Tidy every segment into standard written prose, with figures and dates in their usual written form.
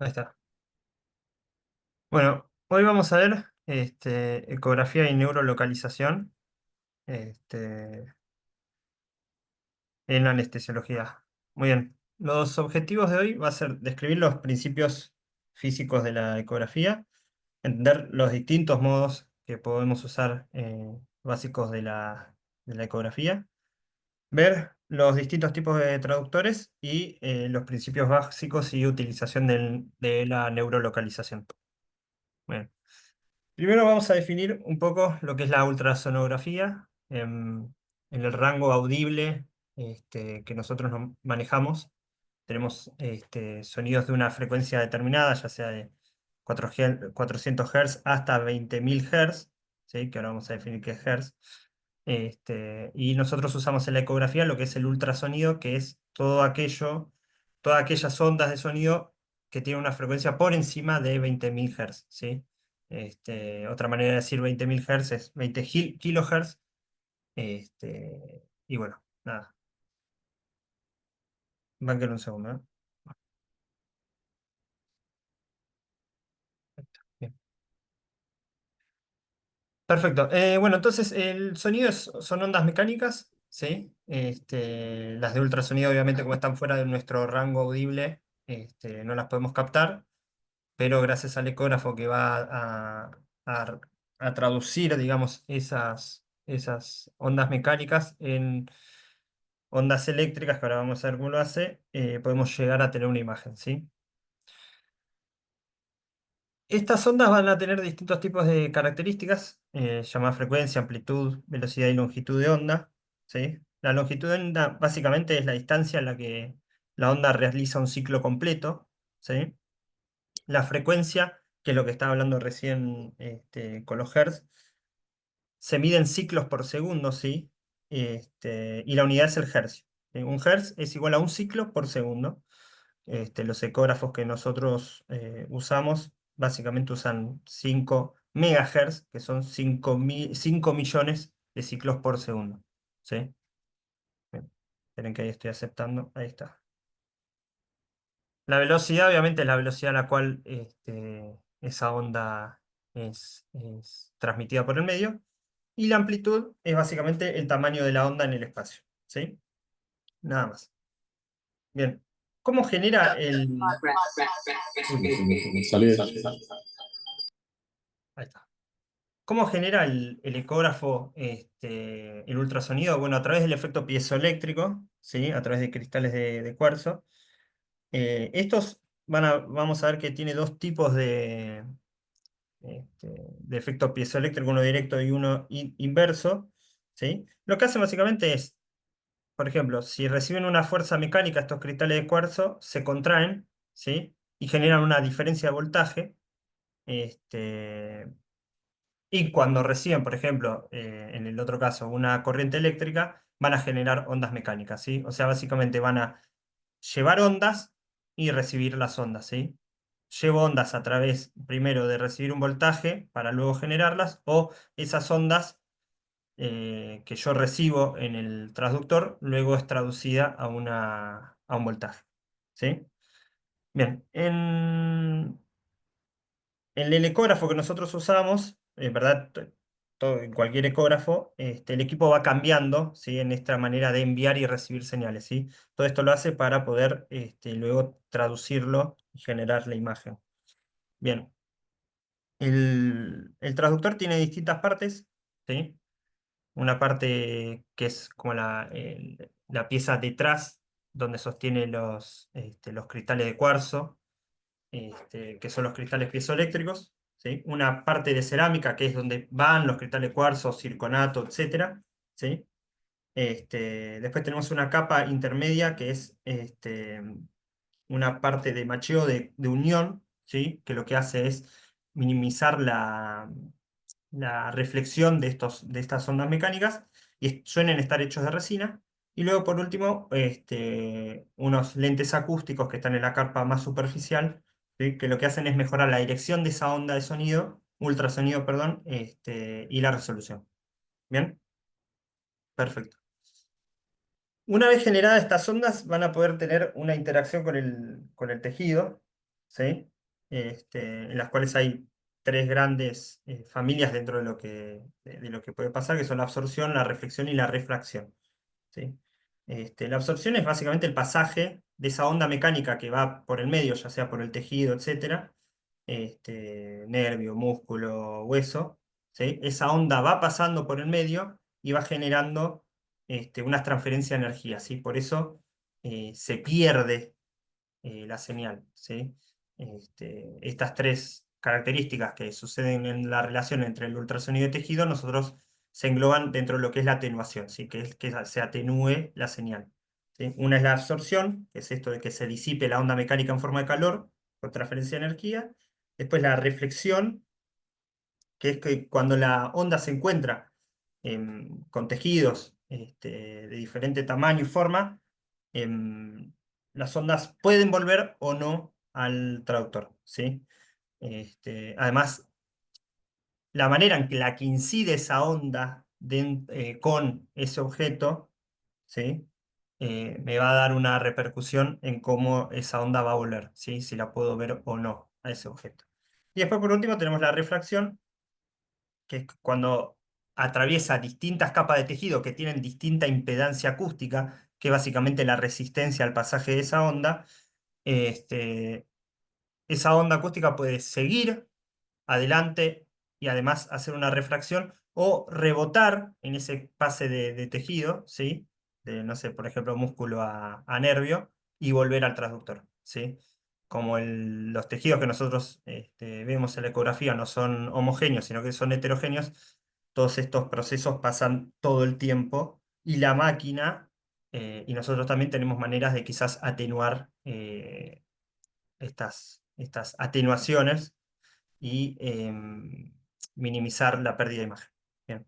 Ahí está. Bueno, hoy vamos a ver ecografía y neurolocalización en anestesiología. Muy bien. Los objetivos de hoy va a ser describir los principios físicos de la ecografía, entender los distintos modos que podemos usar básicos de la ecografía, ver los distintos tipos de traductores y los principios básicos y utilización de la neurolocalización. Bien. Primero vamos a definir un poco lo que es la ultrasonografía en el rango audible que nosotros manejamos. Tenemos sonidos de una frecuencia determinada, ya sea de 400 Hz hasta 20.000 Hz, ¿sí? Que ahora vamos a definir qué es Hz. Y nosotros usamos en la ecografía lo que es el ultrasonido, que es todo aquello, todas aquellas ondas de sonido que tienen una frecuencia por encima de 20.000 Hz, ¿sí? Otra manera de decir 20.000 Hz es 20 kilohertz. Y bueno, nada, banquen un segundo, ¿eh? Bien. Perfecto. Bueno, entonces el sonido son ondas mecánicas, ¿sí? Las de ultrasonido, obviamente, como están fuera de nuestro rango audible, no las podemos captar, pero gracias al ecógrafo que va a- a traducir, digamos, esas ondas mecánicas en ondas eléctricas, que ahora vamos a ver cómo lo hace, podemos llegar a tener una imagen, ¿sí? Estas ondas van a tener distintos tipos de características, llamadas frecuencia, amplitud, velocidad y longitud de onda, ¿sí? La longitud de onda básicamente es la distancia en la que la onda realiza un ciclo completo, ¿sí? La frecuencia, que es lo que estaba hablando recién con los hertz, se mide en ciclos por segundo, ¿sí? Y la unidad es el hercio. Un hertz es igual a un ciclo por segundo. Los ecógrafos que nosotros usamos básicamente usan 5 megahertz, que son 5 millones de ciclos por segundo. ¿Sí? Bien. Esperen que ahí estoy aceptando. Ahí está. La velocidad, obviamente, es la velocidad a la cual esa onda es transmitida por el medio. Y la amplitud es básicamente el tamaño de la onda en el espacio. ¿Sí? Nada más. Bien. ¿Cómo genera el... Salí de... Ahí está. ¿Cómo genera el ecógrafo el ultrasonido? Bueno, a través del efecto piezoeléctrico, ¿sí? A través de cristales de cuarzo. Estos vamos a ver que tiene dos tipos de efecto piezoeléctrico, uno directo y uno inverso, ¿sí? Lo que hacen básicamente es, por ejemplo, si reciben una fuerza mecánica, estos cristales de cuarzo se contraen, ¿sí? Y generan una diferencia de voltaje. Este, Y cuando reciben, por ejemplo, en el otro caso, una corriente eléctrica, van a generar ondas mecánicas, ¿sí? O sea, básicamente van a llevar ondas y recibir las ondas, ¿sí? Llevo ondas a través, primero, de recibir un voltaje para luego generarlas, o esas ondas que yo recibo en el transductor, luego es traducida a un voltaje, ¿sí? Bien, en el ecógrafo que nosotros usamos, en verdad, en cualquier ecógrafo, el equipo va cambiando, ¿sí? En esta manera de enviar y recibir señales, ¿sí? Todo esto lo hace para poder luego traducirlo y generar la imagen. Bien, el traductor tiene distintas partes, ¿sí? Una parte que es como la pieza detrás, donde sostiene los cristales de cuarzo, que son los cristales piezoeléctricos, ¿sí? Una parte de cerámica, que es donde van los cristales cuarzo, circonato, etcétera, ¿sí? Después tenemos una capa intermedia, que es una parte de macheo de unión, ¿sí? Que lo que hace es minimizar la reflexión de estas ondas mecánicas y suelen estar hechos de resina. Y luego, por último, unos lentes acústicos que están en la capa más superficial, ¿sí? Que lo que hacen es mejorar la dirección de esa onda de sonido, ultrasonido, perdón, y la resolución. ¿Bien? Perfecto. Una vez generadas estas ondas, van a poder tener una interacción con el tejido. ¿sí? En las cuales hay tres grandes familias dentro de lo que puede pasar, que son la absorción, la reflexión y la refracción, ¿sí? La absorción es básicamente el pasaje de esa onda mecánica que va por el medio, ya sea por el tejido, etcétera, nervio, músculo, hueso, ¿sí? Esa onda va pasando por el medio y va generando unas transferencias de energía, ¿sí? Por eso se pierde la señal, ¿sí? Estas tres características que suceden en la relación entre el ultrasonido y tejido, nosotros se engloban dentro de lo que es la atenuación, ¿sí? Que es que se atenúe la señal, ¿sí? Una es la absorción, que es esto de que se disipe la onda mecánica en forma de calor por transferencia de energía. Después la reflexión, que es que cuando la onda se encuentra con tejidos de diferente tamaño y forma, em, las ondas pueden volver o no al traductor, ¿sí? Además, la manera en que la que incide esa onda con ese objeto, ¿sí? Me va a dar una repercusión en cómo esa onda va a volver, ¿sí? Si la puedo ver o no a ese objeto. Y después, por último, tenemos la refracción, que es cuando atraviesa distintas capas de tejido que tienen distinta impedancia acústica, que es básicamente la resistencia al pasaje de esa onda. este, Esa onda acústica puede seguir adelante y además hacer una refracción o rebotar en ese pase de tejido, ¿sí? De, no sé, por ejemplo, músculo a nervio y volver al transductor, ¿sí? Como los tejidos que nosotros vemos en la ecografía no son homogéneos, sino que son heterogéneos, todos estos procesos pasan todo el tiempo y la máquina, y nosotros también tenemos maneras de quizás atenuar estas atenuaciones y minimizar la pérdida de imagen. Bien.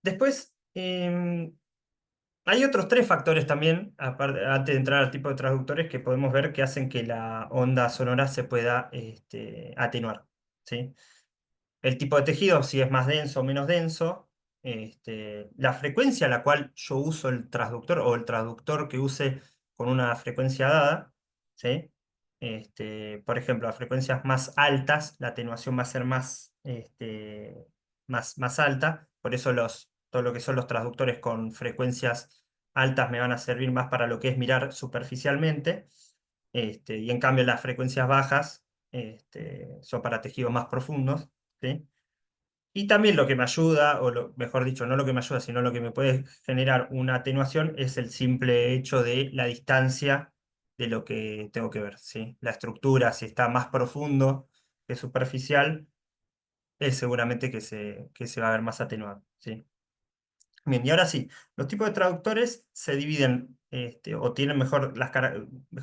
Después, hay otros tres factores también, antes de entrar al tipo de traductores, que podemos ver que hacen que la onda sonora se pueda atenuar, ¿sí? El tipo de tejido, si es más denso o menos denso, la frecuencia a la cual yo uso el transductor o el traductor que use con una frecuencia dada, ¿sí? Por ejemplo, a frecuencias más altas, la atenuación va a ser más alta, por eso todo lo que son los transductores con frecuencias altas me van a servir más para lo que es mirar superficialmente, y en cambio las frecuencias bajas son para tejidos más profundos. ¿Sí? Y también lo que me ayuda, mejor dicho, no lo que me ayuda, sino lo que me puede generar una atenuación es el simple hecho de la distancia de lo que tengo que ver, ¿sí? La estructura, si está más profundo que superficial, es seguramente que se va a ver más atenuado, ¿sí? Bien, y ahora sí, los tipos de traductores se dividen, o tienen mejor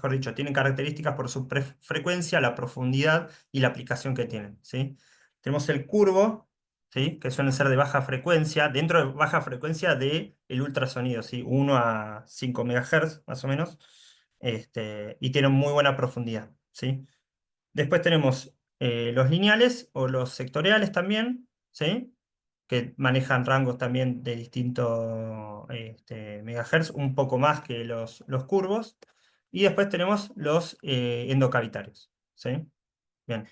dicho, tienen características por su frecuencia, la profundidad y la aplicación que tienen, ¿sí? Tenemos el curvo, ¿sí? Que suelen ser de baja frecuencia, dentro de baja frecuencia del ultrasonido, ¿sí? 1 a 5 MHz, más o menos, y tienen muy buena profundidad, ¿sí? Después tenemos los lineales o los sectoriales también, ¿sí? Que manejan rangos también de distintos megahertz, un poco más que los curvos. Y después tenemos los endocavitarios, ¿sí? Bien.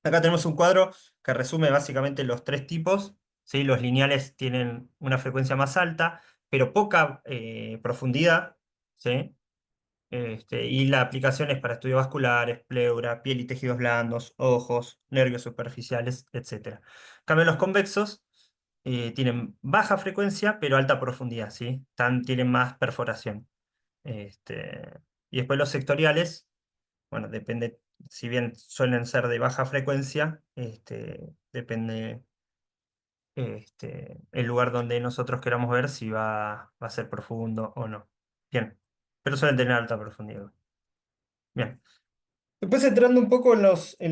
Acá tenemos un cuadro que resume básicamente los tres tipos, ¿sí? Los lineales tienen una frecuencia más alta, pero poca profundidad, ¿sí? Y la aplicación es para estudios vasculares, pleura, piel y tejidos blandos, ojos, nervios superficiales, etc. En cambio, los convexos tienen baja frecuencia, pero alta profundidad, ¿sí? Tienen más perforación. Este, y después los sectoriales, bueno, depende, si bien suelen ser de baja frecuencia, depende el lugar donde nosotros queramos ver si va a ser profundo o no. Bien, pero suelen tener alta profundidad. Bien. Después entrando un poco en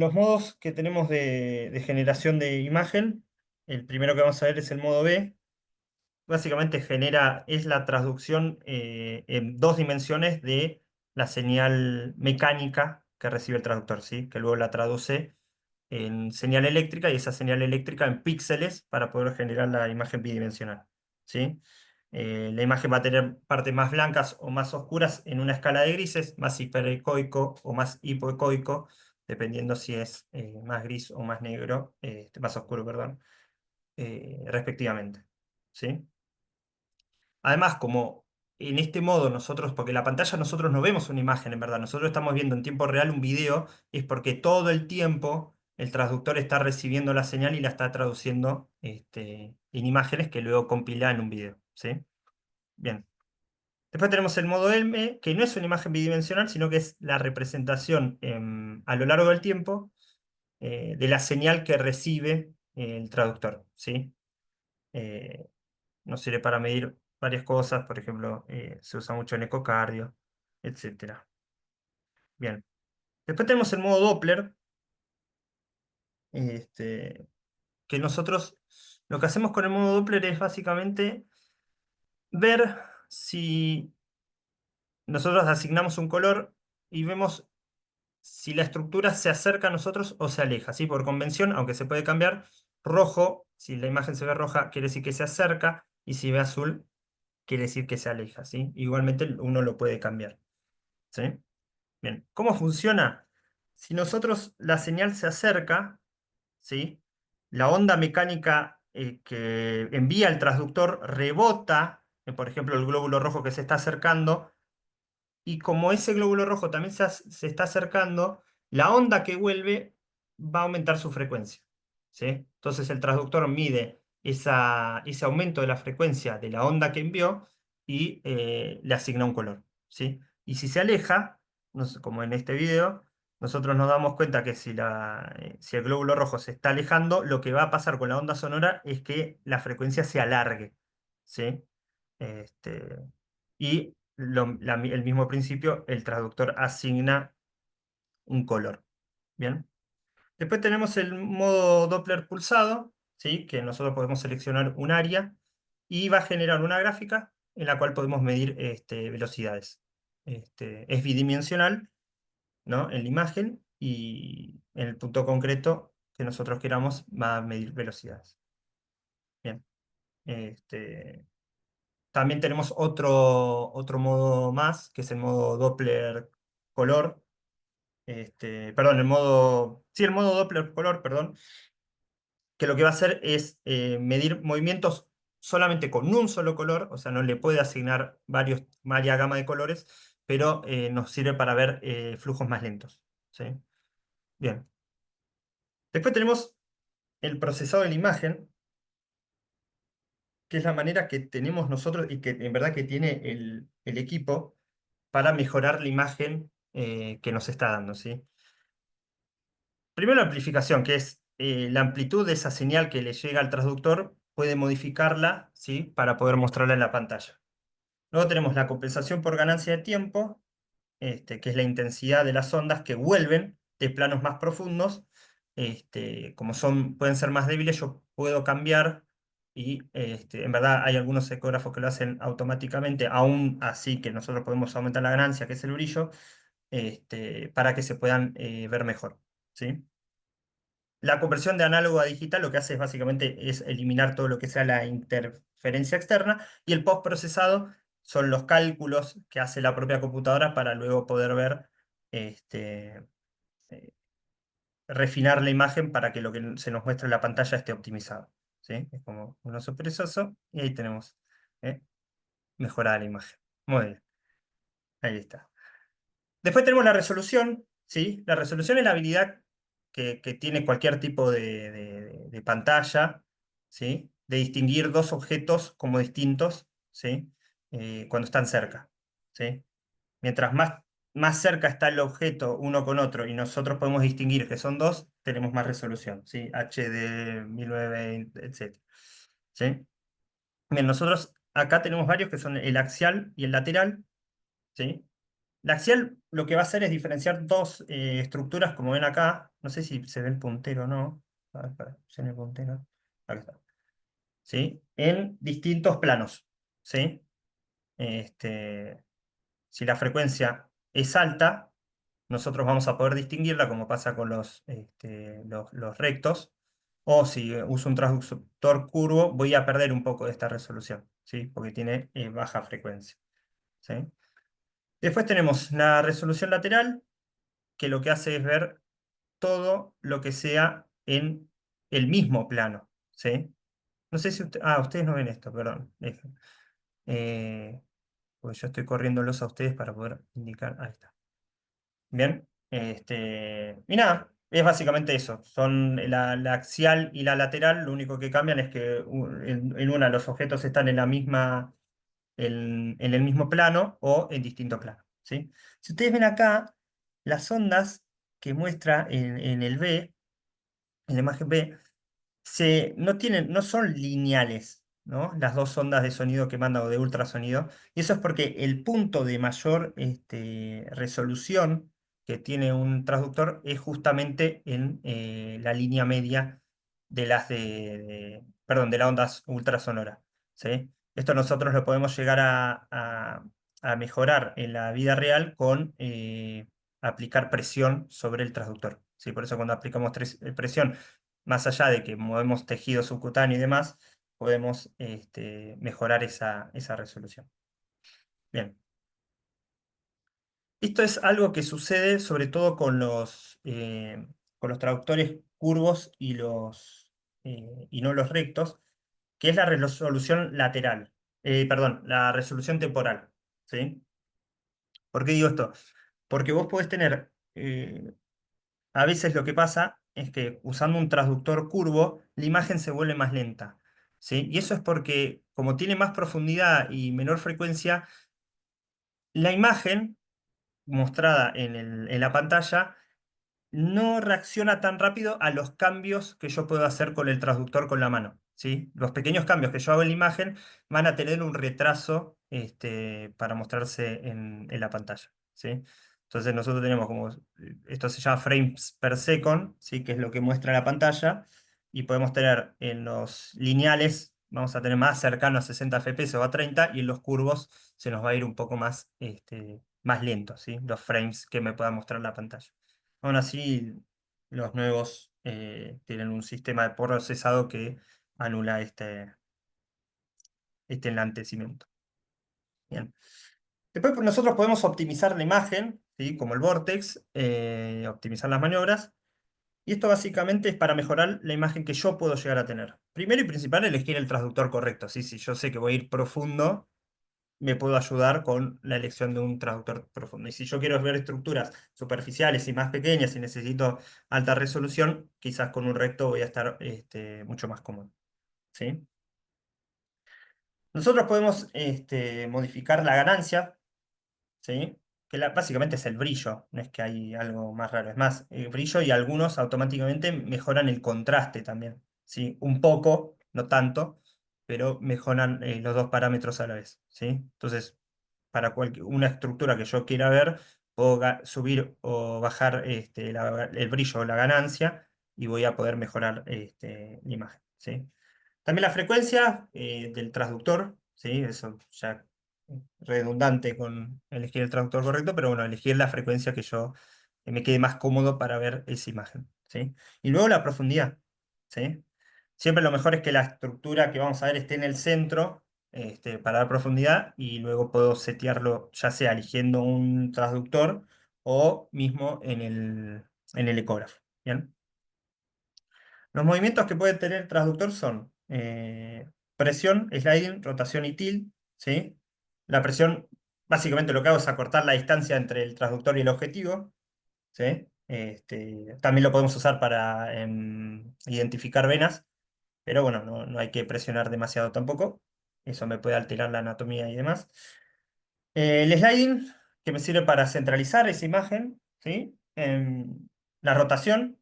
los modos que tenemos de generación de imagen, el primero que vamos a ver es el modo B. Básicamente es la traducción en dos dimensiones de la señal mecánica que recibe el traductor, ¿sí? Que luego la traduce en señal eléctrica y esa señal eléctrica en píxeles para poder generar la imagen bidimensional, ¿sí? La imagen va a tener partes más blancas o más oscuras en una escala de grises, más hiperecoico o más hipoecoico, dependiendo si es más gris o más negro, más oscuro, perdón, respectivamente. ¿Sí? Además, como en este modo nosotros, porque la pantalla nosotros no vemos una imagen en verdad, nosotros estamos viendo en tiempo real un video, es porque todo el tiempo el traductor está recibiendo la señal y la está traduciendo en imágenes que luego compila en un video. ¿Sí? Bien. Después tenemos el modo M, que no es una imagen bidimensional, sino que es la representación a lo largo del tiempo de la señal que recibe el traductor. ¿Sí? Eh, Nos sirve para medir varias cosas, por ejemplo, se usa mucho en ecocardio, etcétera. Bien. Después tenemos el modo Doppler, este, que nosotros lo que hacemos con el modo Doppler es básicamente ver si nosotros asignamos un color y vemos si la estructura se acerca a nosotros o se aleja, ¿sí? Por convención, aunque se puede cambiar, rojo, si la imagen se ve roja, quiere decir que se acerca, y si ve azul, quiere decir que se aleja, ¿sí? Igualmente uno lo puede cambiar, ¿sí? Bien, ¿cómo funciona? Si nosotros la señal se acerca, ¿sí? La onda mecánica que envía el transductor rebota, por ejemplo, el glóbulo rojo que se está acercando, y como ese glóbulo rojo también se está acercando, la onda que vuelve va a aumentar su frecuencia. ¿Sí? Entonces el transductor mide ese aumento de la frecuencia de la onda que envió y le asigna un color. ¿Sí? Y si se aleja, como en este video, nosotros nos damos cuenta que si el glóbulo rojo se está alejando, lo que va a pasar con la onda sonora es que la frecuencia se alargue. ¿Sí? Este, y el mismo principio, el traductor asigna un color. Bien. Después tenemos el modo Doppler pulsado, ¿sí? Que nosotros podemos seleccionar un área y va a generar una gráfica en la cual podemos medir velocidades. Es bidimensional, ¿no? En la imagen, y en el punto concreto que nosotros queramos va a medir velocidades. Bien. Este, También tenemos otro modo más, que es el modo Doppler color. Perdón, el modo Doppler color, perdón, que lo que va a hacer es medir movimientos solamente con un solo color, o sea, no le puede asignar varias gama de colores, pero nos sirve para ver flujos más lentos. ¿Sí? Bien. Después tenemos el procesado de la imagen, que es la manera que tenemos nosotros y que en verdad que tiene el equipo para mejorar la imagen que nos está dando, ¿sí? Primero la amplificación, que es la amplitud de esa señal que le llega al transductor, puede modificarla, ¿sí? Para poder mostrarla en la pantalla. Luego tenemos la compensación por ganancia de tiempo, que es la intensidad de las ondas que vuelven de planos más profundos. Como pueden ser más débiles, yo puedo cambiar, y en verdad hay algunos ecógrafos que lo hacen automáticamente, aún así que nosotros podemos aumentar la ganancia, que es el brillo, para que se puedan ver mejor. ¿Sí? La conversión de análogo a digital lo que hace es básicamente es eliminar todo lo que sea la interferencia externa, y el postprocesado son los cálculos que hace la propia computadora para luego poder ver, este, eh, refinar la imagen para que lo que se nos muestre en la pantalla esté optimizado. ¿Sí? Es como un oso perezoso y ahí tenemos ¿eh? Mejorada la imagen. Muy bien, ahí está. Después tenemos la resolución, ¿sí? La resolución es la habilidad que tiene cualquier tipo de pantalla, ¿sí? De distinguir dos objetos como distintos, ¿sí? Cuando están cerca, ¿sí? Mientras más cerca está el objeto uno con otro y nosotros podemos distinguir que son dos, tenemos más resolución, ¿sí? HD, 1920, etc. ¿Sí? Bien, nosotros acá tenemos varios que son el axial y el lateral, ¿sí? La axial lo que va a hacer es diferenciar dos estructuras, como ven acá. No sé si se ve el puntero o no. A ver, ¿se ve el puntero? Acá está. ¿Sí? En distintos planos. ¿Sí? Este, si la frecuencia es alta, nosotros vamos a poder distinguirla, como pasa con los rectos. O si uso un transductor curvo, voy a perder un poco de esta resolución, ¿sí? Porque tiene baja frecuencia, ¿sí? Después tenemos la resolución lateral, que lo que hace es ver todo lo que sea en el mismo plano, ¿sí? No sé si ustedes no ven esto, perdón. Eh, Porque yo estoy corriéndolos a ustedes para poder indicar. Ahí está. Bien. Y nada, es básicamente eso. Son la axial y la lateral. Lo único que cambian es que en una los objetos están en la misma, en el mismo plano o en distinto plano. ¿Sí? Si ustedes ven acá, las ondas que muestra en el B, en la imagen B, no tienen, no son lineales, ¿no? Las dos ondas de sonido que manda o de ultrasonido. Y eso es porque el punto de mayor resolución que tiene un transductor es justamente en la línea media de perdón, de la onda ultrasonora, ¿sí? Esto nosotros lo podemos llegar a mejorar en la vida real con aplicar presión sobre el transductor, ¿sí? Por eso cuando aplicamos presión más allá de que movemos tejido subcutáneo y demás, podemos mejorar esa resolución. Bien, esto es algo que sucede sobre todo con los traductores curvos y no los rectos, que es la resolución lateral, perdón, la resolución temporal. ¿Sí? ¿Por qué digo esto? Porque vos podés tener a veces lo que pasa es que usando un transductor curvo, la imagen se vuelve más lenta, ¿sí? Y eso es porque como tiene más profundidad y menor frecuencia, la imagen mostrada en la pantalla no reacciona tan rápido a los cambios que yo puedo hacer con el transductor con la mano, ¿sí? Los pequeños cambios que yo hago en la imagen van a tener un retraso para mostrarse en la pantalla, ¿sí? Entonces nosotros tenemos esto se llama frames per second, ¿sí? Que es lo que muestra la pantalla, y podemos tener en los lineales, vamos a tener más cercano a 60 FPS o a 30, y en los curvos se nos va a ir un poco más lento, ¿sí? Los frames que me pueda mostrar la pantalla. Aún así, los nuevos tienen un sistema de procesado que anula este enlantecimiento. Bien. Después nosotros podemos optimizar la imagen, ¿sí? Como el Vortex, optimizar las maniobras. Y esto básicamente es para mejorar la imagen que yo puedo llegar a tener. Primero y principal, elegir el transductor correcto. ¿Sí? Si yo sé que voy a ir profundo, me puedo ayudar con la elección de un traductor profundo. Y si yo quiero ver estructuras superficiales y más pequeñas y necesito alta resolución, quizás con un recto voy a estar mucho más cómodo. ¿Sí? Nosotros podemos modificar la ganancia, ¿sí? Que básicamente es el brillo, no es que hay algo más raro. Es más, el brillo y algunos automáticamente mejoran el contraste también, ¿sí? Un poco, no tanto, pero mejoran los dos parámetros a la vez, ¿sí? Entonces, para una estructura que yo quiera ver, puedo subir o bajar el brillo o la ganancia y voy a poder mejorar la imagen, ¿sí? También la frecuencia del transductor, ¿sí? Eso ya redundante con elegir el traductor correcto, pero bueno, elegir la frecuencia que yo me quede más cómodo para ver esa imagen, ¿sí? Y luego la profundidad, ¿sí? Siempre lo mejor es que la estructura que vamos a ver esté en el centro, para dar profundidad, y luego puedo setearlo ya sea eligiendo un transductor o mismo en el ecógrafo, ¿bien? Los movimientos que puede tener el transductor son presión, sliding, rotación y tilt, ¿sí? La presión, básicamente lo que hago es acortar la distancia entre el transductor y el objetivo, ¿sí? También lo podemos usar para identificar venas, pero bueno, no hay que presionar demasiado tampoco. Eso me puede alterar la anatomía y demás. El sliding, que me sirve para centralizar esa imagen, ¿sí? La rotación,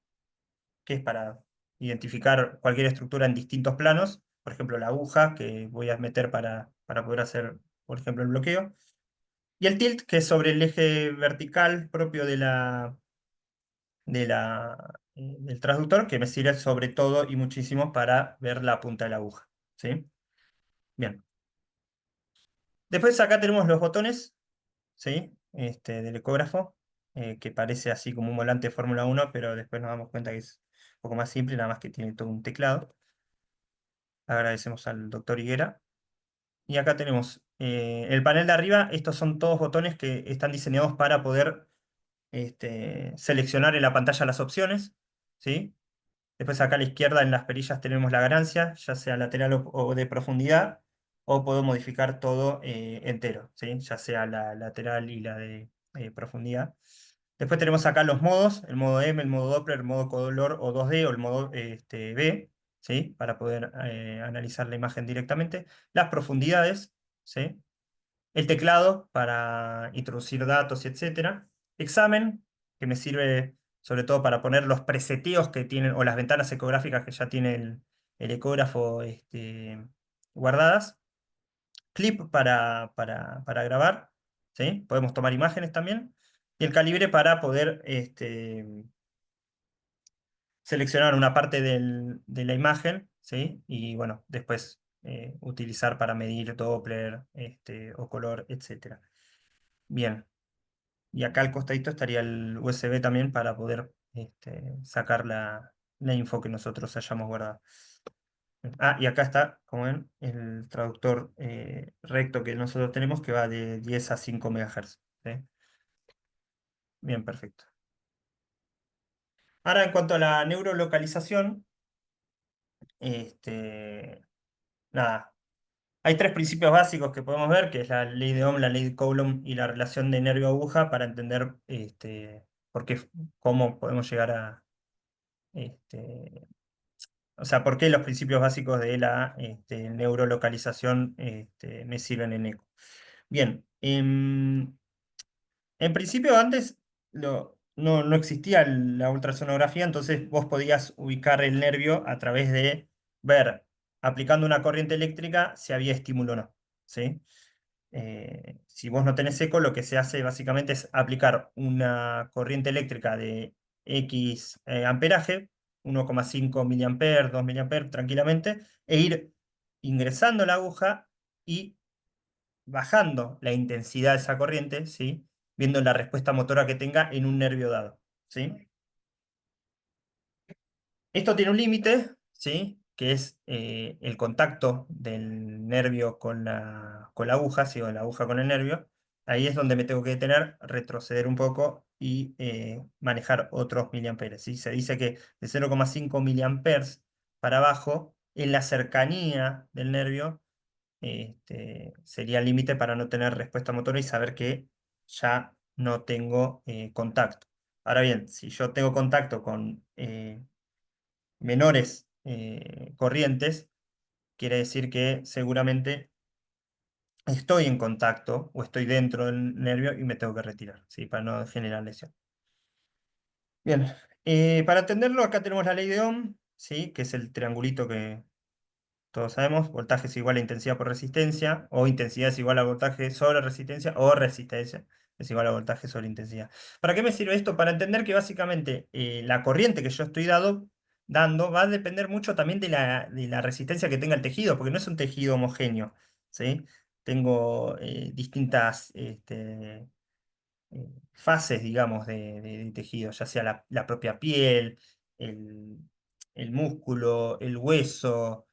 que es para identificar cualquier estructura en distintos planos, por ejemplo, la aguja que voy a meter para poder hacer, por ejemplo, el bloqueo. Y el tilt, que es sobre el eje vertical propio del transductor, que me sirve sobre todo y muchísimo para ver la punta de la aguja. ¿Sí? Bien. Después acá tenemos los botones, ¿sí? Del ecógrafo, que parece así como un volante de Fórmula 1, pero después nos damos cuenta que es un poco más simple, nada más que tiene todo un teclado. Agradecemos al doctor Higuera. Y acá tenemos el panel de arriba. Estos son todos botones que están diseñados para poder seleccionar en la pantalla las opciones, ¿sí? Después acá a la izquierda en las perillas tenemos la ganancia, ya sea lateral o de profundidad, o puedo modificar todo entero, ¿sí? Ya sea la lateral y la de profundidad. Después tenemos acá los modos, el modo M, el modo Doppler, el modo color o 2D o el modo B, ¿sí? Para poder analizar la imagen directamente. Las profundidades, ¿sí? El teclado para introducir datos, y etcétera. Examen, que me sirve sobre todo para poner los preseteos que tienen, o las ventanas ecográficas que ya tiene el ecógrafo guardadas. Clip para grabar, ¿sí? Podemos tomar imágenes también. Y el calibre para poder seleccionar una parte de la imagen, ¿sí? Y bueno, después utilizar para medir Doppler o color, etcétera. Bien. Y acá al costadito estaría el USB también para poder sacar la info que nosotros hayamos guardado. Ah, y acá está, como ven, el traductor recto que nosotros tenemos que va de 10 a 5 MHz. ¿Sí? Bien, perfecto. Ahora, en cuanto a la neurolocalización, nada, hay tres principios básicos que podemos ver, que es la ley de Ohm, la ley de Coulomb y la relación de nervio-aguja para entender por qué, cómo podemos llegar a, este, o sea, por qué los principios básicos de la neurolocalización me sirven en eco. Bien, en principio antes no existía la ultrasonografía, entonces vos podías ubicar el nervio a través de ver, aplicando una corriente eléctrica, si había estímulo o no. ¿Sí? Si vos no tenés eco, lo que se hace básicamente es aplicar una corriente eléctrica de X amperaje, 1,5 miliamperes, 2 miliamperes tranquilamente, e ir ingresando la aguja y bajando la intensidad de esa corriente, ¿sí? Viendo la respuesta motora que tenga en un nervio dado. ¿Sí? Esto tiene un límite, ¿sí? Que es el contacto del nervio con la aguja, ¿sí? O la aguja con el nervio. Ahí es donde me tengo que detener, retroceder un poco y manejar otros miliamperes, ¿sí? Se dice que de 0,5 miliamperes para abajo, en la cercanía del nervio, sería el límite para no tener respuesta motora y saber que ya no tengo contacto. Ahora bien, si yo tengo contacto con menores corrientes, quiere decir que seguramente estoy en contacto o estoy dentro del nervio y me tengo que retirar, ¿sí? Para no generar lesión. Bien, para entenderlo, acá tenemos la ley de Ohm, ¿sí? Que es el triangulito que todos sabemos. Voltaje es igual a intensidad por resistencia, o intensidad es igual a voltaje sobre resistencia, o resistencia es igual a voltaje sobre intensidad. ¿Para qué me sirve esto? Para entender que básicamente la corriente que yo estoy dando va a depender mucho también de la resistencia que tenga el tejido, porque no es un tejido homogéneo, ¿sí? Tengo distintas fases, digamos, de tejido, ya sea la propia piel, el, el músculo, el hueso,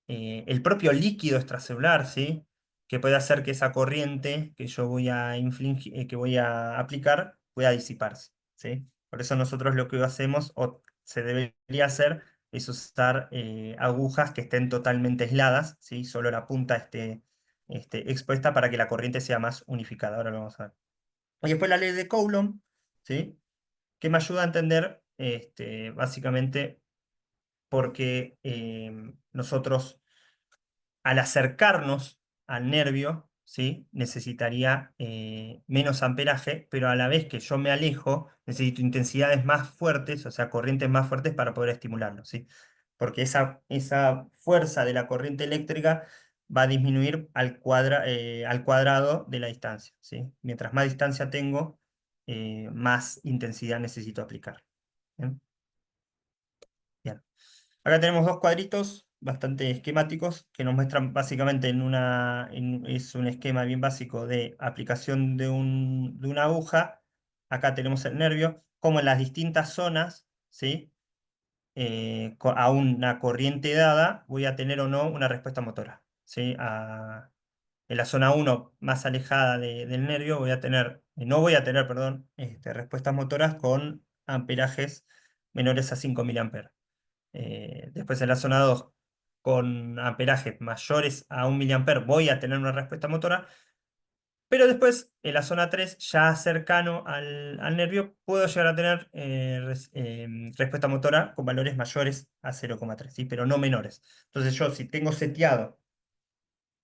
el propio líquido extracelular, ¿sí? Que puede hacer que esa corriente que yo voy a infligir, que voy a aplicar, pueda disiparse, ¿sí? Por eso nosotros lo que hacemos, o se debería hacer, es usar agujas que estén totalmente aisladas, ¿sí? Solo la punta esté expuesta para que la corriente sea más unificada. Ahora lo vamos a ver. Y después la ley de Coulomb, ¿sí? Que me ayuda a entender básicamente por qué nosotros al acercarnos al nervio, ¿sí? Necesitaría menos amperaje, pero a la vez que yo me alejo, necesito intensidades más fuertes, o sea, corrientes más fuertes para poder estimularlo, ¿sí? Porque esa fuerza de la corriente eléctrica va a disminuir al cuadrado de la distancia, ¿sí? Mientras más distancia tengo, más intensidad necesito aplicar. ¿Bien? Bien. Acá tenemos dos cuadritos bastante esquemáticos que nos muestran básicamente es un esquema bien básico de aplicación de una aguja. Acá tenemos el nervio, como en las distintas zonas, ¿sí? a una corriente dada, voy a tener o no una respuesta motora. ¿Sí? En la zona uno más alejada del nervio, no voy a tener, perdón, respuestas motoras con amperajes menores a 5 miliamperes. Después en la zona 2 con amperajes mayores a 1 miliamper, voy a tener una respuesta motora, pero después, en la zona 3 ya cercano al nervio, puedo llegar a tener respuesta motora con valores mayores a 0,3, ¿sí? Pero no menores. Entonces yo, si tengo seteado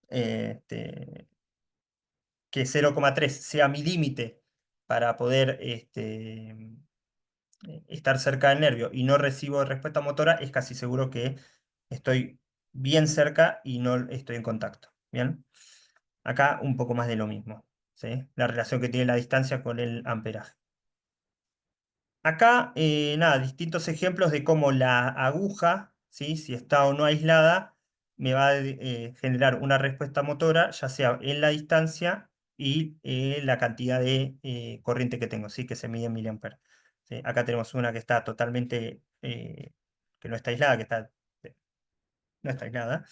este, que 0,3 sea mi límite para poder estar cerca del nervio y no recibo respuesta motora, es casi seguro que estoy bien cerca y no estoy en contacto. ¿Bien? Acá un poco más de lo mismo, ¿sí? La relación que tiene la distancia con el amperaje. Acá, nada, distintos ejemplos de cómo la aguja, ¿sí? Si está o no aislada, me va a generar una respuesta motora, ya sea en la distancia y la cantidad de corriente que tengo, ¿sí? Que se mide en miliamperes. ¿Sí? Acá tenemos una que está totalmente, que no está aislada, no está aislada.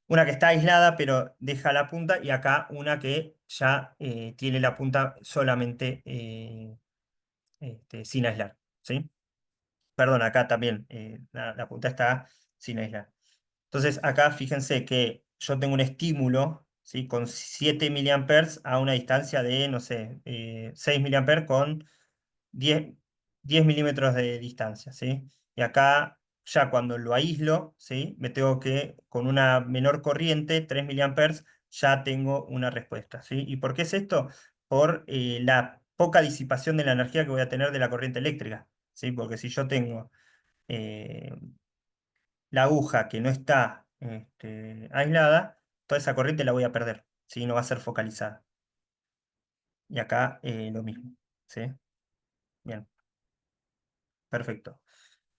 Una que está aislada pero deja la punta y acá una que ya tiene la punta solamente sin aislar, ¿sí? Perdón, acá también la punta está sin aislar. Entonces acá fíjense que yo tengo un estímulo, ¿sí? Con 7 miliamperes a una distancia de, no sé, 6 miliamperes con 10 10 milímetros de distancia, ¿sí? Y acá, ya cuando lo aíslo, ¿sí? Me tengo que, con una menor corriente, 3 miliamperes, ya tengo una respuesta, ¿sí? ¿Y por qué es esto? Por la poca disipación de la energía que voy a tener de la corriente eléctrica, ¿sí? Porque si yo tengo eh, la aguja que no está aislada, toda esa corriente la voy a perder, ¿sí? No va a ser focalizada. Y acá lo mismo, ¿sí? Bien, perfecto.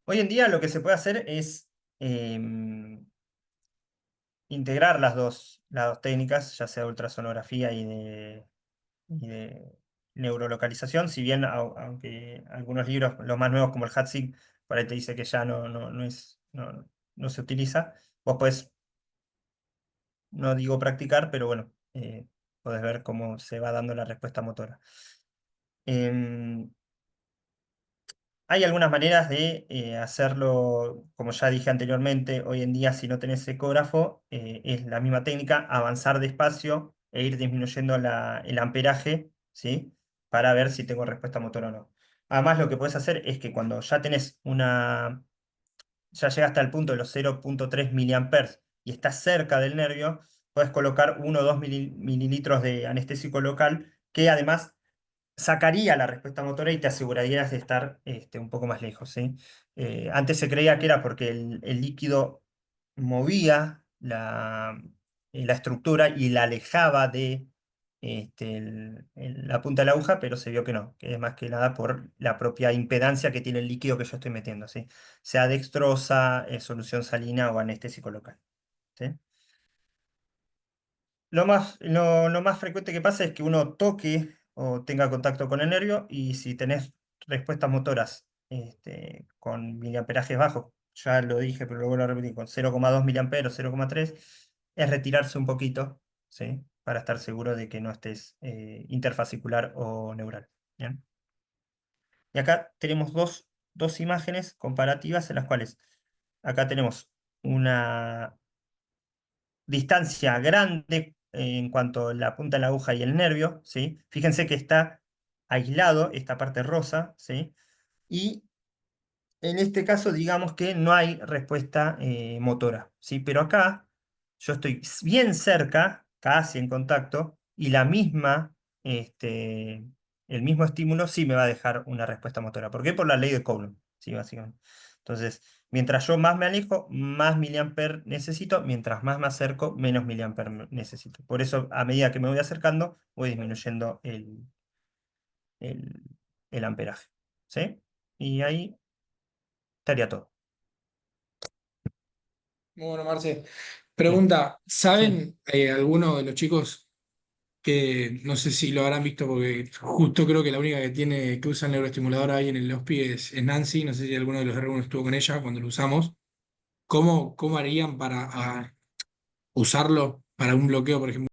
Hoy en día lo que se puede hacer es integrar las dos técnicas, ya sea de ultrasonografía y de neurolocalización, si bien aunque algunos libros, los más nuevos como el HATSIG, por ahí te dice que ya no se utiliza, vos podés, no digo practicar, pero bueno, podés ver cómo se va dando la respuesta motora. Em, Hay algunas maneras de hacerlo, como ya dije anteriormente, hoy en día si no tenés ecógrafo, es la misma técnica, avanzar despacio e ir disminuyendo el amperaje, ¿sí? Para ver si tengo respuesta motora o no. Además, lo que puedes hacer es que cuando ya ya llegaste al punto de los 0,3 miliamperes y estás cerca del nervio, puedes colocar 1 o 2 mililitros de anestésico local, que además sacaría la respuesta motora y te asegurarías de estar un poco más lejos, ¿sí? Antes se creía que era porque el líquido movía la estructura y la alejaba de la punta de la aguja, pero se vio que no, que es más que nada por la propia impedancia que tiene el líquido que yo estoy metiendo, ¿sí? Sea dextrosa, solución salina o anestésico local, ¿sí? Lo más frecuente que pasa es que uno toque o tenga contacto con el nervio y si tenés respuestas motoras con miliamperajes bajos, ya lo dije, pero lo vuelvo a repetir, con 0,2 miliamperes, 0,3, es retirarse un poquito, ¿sí? Para estar seguro de que no estés interfascicular o neural. ¿Bien? Y acá tenemos dos imágenes comparativas en las cuales acá tenemos una distancia grande en cuanto a la punta de la aguja y el nervio, ¿sí? Fíjense que está aislado esta parte rosa, ¿sí? Y en este caso, digamos que no hay respuesta motora, ¿sí? Pero acá yo estoy bien cerca, casi en contacto, y el mismo estímulo sí me va a dejar una respuesta motora. ¿Por qué? Por la ley de Coulomb, ¿sí? Básicamente. Entonces, mientras yo más me alejo, más miliamper necesito, mientras más me acerco, menos miliamper necesito. Por eso, a medida que me voy acercando, voy disminuyendo el, el amperaje, ¿sí? Y ahí estaría todo. Muy bueno, Marce. Bien. Pregunta, Sí. ¿saben alguno de los chicos? que no sé si lo habrán visto porque justo creo que la única que tiene que usa el neuroestimulador ahí en el hospi es Nancy, no sé si alguno de los R1 estuvo con ella cuando lo usamos. ¿Cómo harían para usarlo para un bloqueo, por ejemplo?